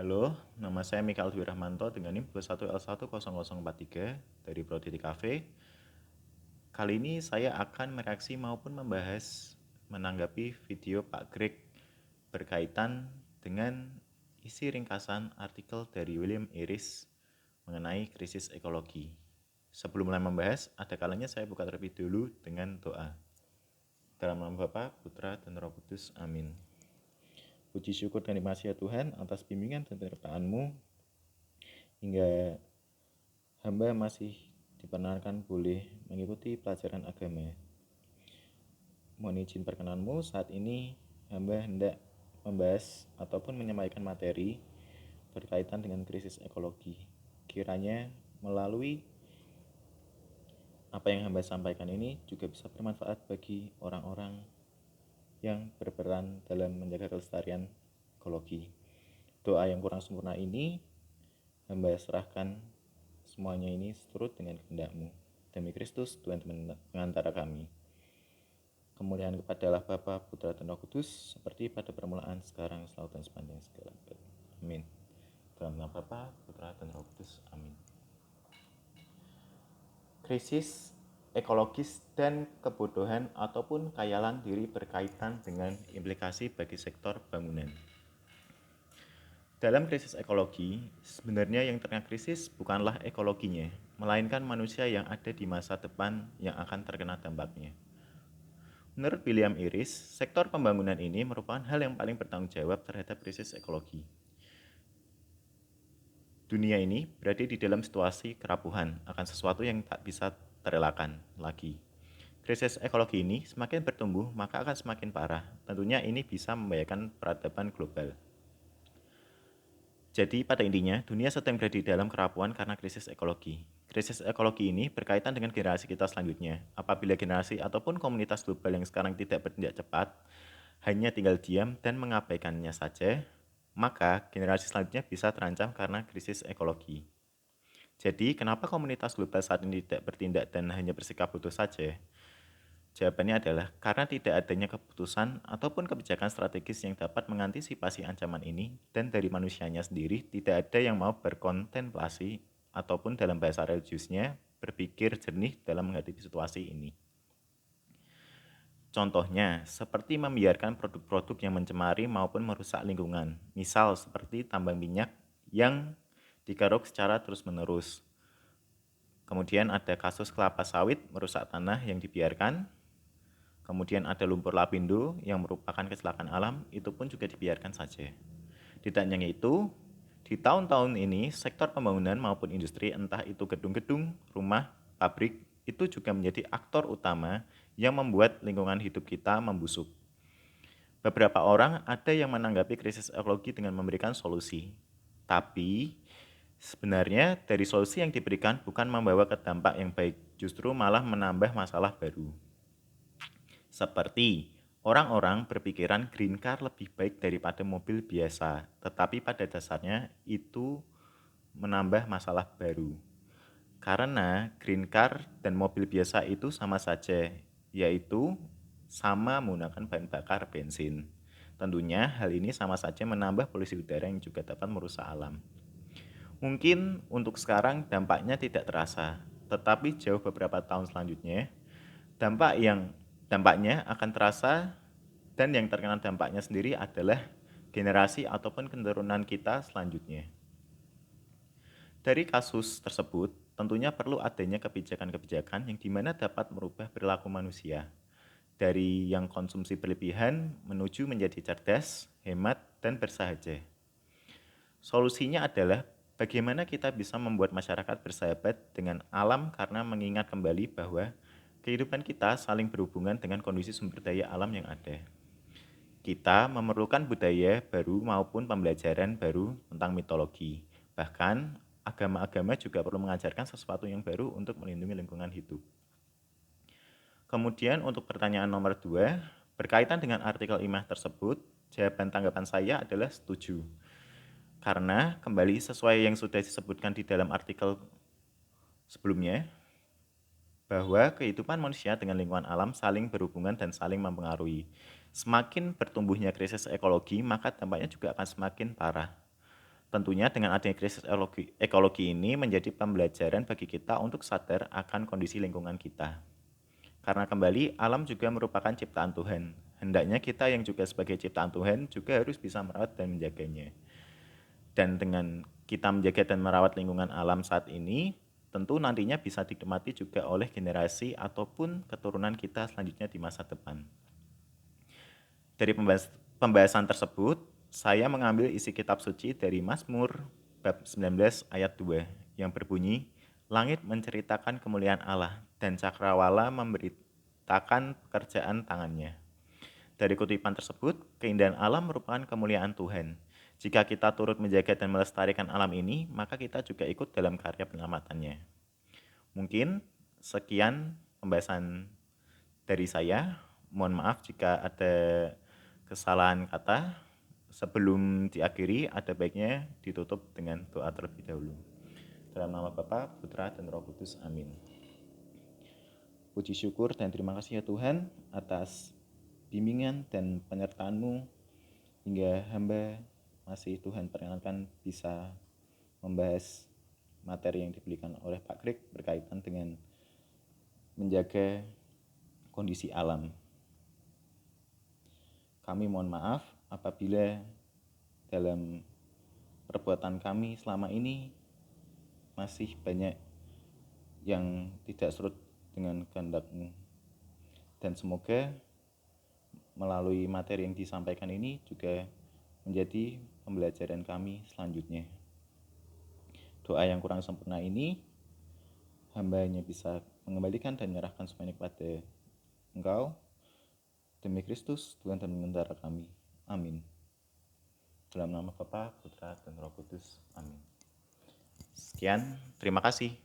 Halo, nama saya Mikael Dwi Rahmanto dengan NIM 21L10043 dari Prodi TKV. Kali ini saya akan mereaksi maupun membahas menanggapi video Pak Greg berkaitan dengan isi ringkasan artikel dari William Iris mengenai krisis ekologi. Sebelum mulai membahas, ada kalanya saya buka terlebih dulu dengan doa. Dalam nama Bapa, Putra, dan Roh Kudus. Amin. Puji syukur dan terima kasih ya Tuhan atas bimbingan dan penyertaan-Mu hingga hamba masih diperkenankan boleh mengikuti pelajaran agama. Mohon izin perkenanmu, saat ini hamba hendak membahas ataupun menyampaikan materi berkaitan dengan krisis ekologi. Kiranya melalui apa yang hamba sampaikan ini juga bisa bermanfaat bagi orang-orang yang berperan dalam menjaga kelestarian ekologi. Doa yang kurang sempurna ini hamba serahkan semuanya ini seturut dengan kehendak-Mu. Demi Kristus, Tuhan mengantara kami. Kemuliaan kepada Allah Bapa, Putra, dan Roh Kudus, seperti pada permulaan, sekarang, selalu, dan sepanjang segala abad. Amin. Dalam nama Bapa, Putra, dan Roh Kudus. Amin. Krisis ekologis dan kebodohan ataupun khayalan diri berkaitan dengan implikasi bagi sektor bangunan. Dalam krisis ekologi, sebenarnya yang terkena krisis bukanlah ekologinya, melainkan manusia yang ada di masa depan yang akan terkena dampaknya. Menurut William Iris, sektor pembangunan ini merupakan hal yang paling bertanggung jawab terhadap krisis ekologi. Dunia ini berada di dalam situasi kerapuhan akan sesuatu yang tak bisa terelakkan lagi. Krisis ekologi ini semakin bertumbuh, maka akan semakin parah. Tentunya ini bisa membahayakan peradaban global. Jadi pada intinya, dunia sedang berada di dalam kerapuhan karena krisis ekologi. Krisis ekologi ini berkaitan dengan generasi kita selanjutnya. Apabila generasi ataupun komunitas global yang sekarang tidak bertindak cepat, hanya tinggal diam dan mengabaikannya saja, maka generasi selanjutnya bisa terancam karena krisis ekologi. Jadi, kenapa komunitas global saat ini tidak bertindak dan hanya bersikap bodoh saja? Jawabannya adalah karena tidak adanya keputusan ataupun kebijakan strategis yang dapat mengantisipasi ancaman ini, dan dari manusianya sendiri tidak ada yang mau berkontemplasi ataupun dalam bahasa religiusnya berpikir jernih dalam menghadapi situasi ini. Contohnya, seperti membiarkan produk-produk yang mencemari maupun merusak lingkungan, misal seperti tambang minyak yang digaruk secara terus-menerus. Kemudian ada kasus kelapa sawit merusak tanah yang dibiarkan. Kemudian ada lumpur lapindo yang merupakan kecelakaan alam, itu pun juga dibiarkan saja. Tidak hanya itu, di tahun-tahun ini sektor pembangunan maupun industri, entah itu gedung-gedung, rumah, pabrik, itu juga menjadi aktor utama yang membuat lingkungan hidup kita membusuk. Beberapa orang ada yang menanggapi krisis ekologi dengan memberikan solusi. Tapi sebenarnya dari solusi yang diberikan bukan membawa ke dampak yang baik, justru malah menambah masalah baru. Seperti orang-orang berpikiran green car lebih baik daripada mobil biasa, tetapi pada dasarnya itu menambah masalah baru. Karena green car dan mobil biasa itu sama saja, yaitu sama menggunakan bahan bakar bensin. Tentunya hal ini sama saja menambah polusi udara yang juga dapat merusak alam. Mungkin untuk sekarang dampaknya tidak terasa, tetapi jauh beberapa tahun selanjutnya, dampaknya akan terasa, dan yang terkena dampaknya sendiri adalah generasi ataupun keturunan kita selanjutnya. Dari kasus tersebut, tentunya perlu adanya kebijakan-kebijakan yang dimana dapat merubah perilaku manusia, dari yang konsumsi berlebihan menuju menjadi cerdas, hemat, dan bersahaja. Solusinya adalah bagaimana kita bisa membuat masyarakat bersahabat dengan alam, karena mengingat kembali bahwa kehidupan kita saling berhubungan dengan kondisi sumber daya alam yang ada. Kita memerlukan budaya baru maupun pembelajaran baru tentang mitologi. Bahkan, agama-agama juga perlu mengajarkan sesuatu yang baru untuk melindungi lingkungan hidup. Kemudian untuk pertanyaan nomor 2, berkaitan dengan artikel IMAH tersebut, jawaban tanggapan saya adalah setuju. Karena kembali sesuai yang sudah disebutkan di dalam artikel sebelumnya, bahwa kehidupan manusia dengan lingkungan alam saling berhubungan dan saling mempengaruhi. Semakin bertumbuhnya krisis ekologi, maka dampaknya juga akan semakin parah. Tentunya dengan adanya krisis ekologi ini menjadi pembelajaran bagi kita untuk sadar akan kondisi lingkungan kita. Karena kembali, alam juga merupakan ciptaan Tuhan. Hendaknya kita yang juga sebagai ciptaan Tuhan juga harus bisa merawat dan menjaganya. Dan dengan kita menjaga dan merawat lingkungan alam saat ini, tentu nantinya bisa dinikmati juga oleh generasi ataupun keturunan kita selanjutnya di masa depan. Dari pembahasan tersebut, saya mengambil isi kitab suci dari Mazmur bab 19 ayat 2 yang berbunyi, "Langit menceritakan kemuliaan Allah dan cakrawala memberitakan pekerjaan tangannya." Dari kutipan tersebut, keindahan alam merupakan kemuliaan Tuhan. Jika kita turut menjaga dan melestarikan alam ini, maka kita juga ikut dalam karya penyelamatannya. Mungkin sekian pembahasan dari saya. Mohon maaf jika ada kesalahan kata. Sebelum diakhiri, ada baiknya ditutup dengan doa terlebih dahulu. Dalam nama Bapa, Putra, dan Roh Kudus. Amin. Puji syukur dan terima kasih ya Tuhan atas bimbingan dan penyertaan-Mu hingga hamba masih Tuhan perkenankan bisa membahas materi yang diberikan oleh Pak Krik berkaitan dengan menjaga kondisi alam. Kami mohon maaf apabila dalam perbuatan kami selama ini masih banyak yang tidak surut dengan kehendak-Mu. Dan semoga melalui materi yang disampaikan ini juga menjadi pembelajaran kami selanjutnya. Doa yang kurang sempurna ini hamba hanya bisa mengembalikan dan menyerahkan semuanya kepada Engkau. Demi Kristus, Tuhan dan Pengendara kami. Amin. Dalam nama Bapa, Putra, dan Roh Kudus. Amin. Sekian, terima kasih.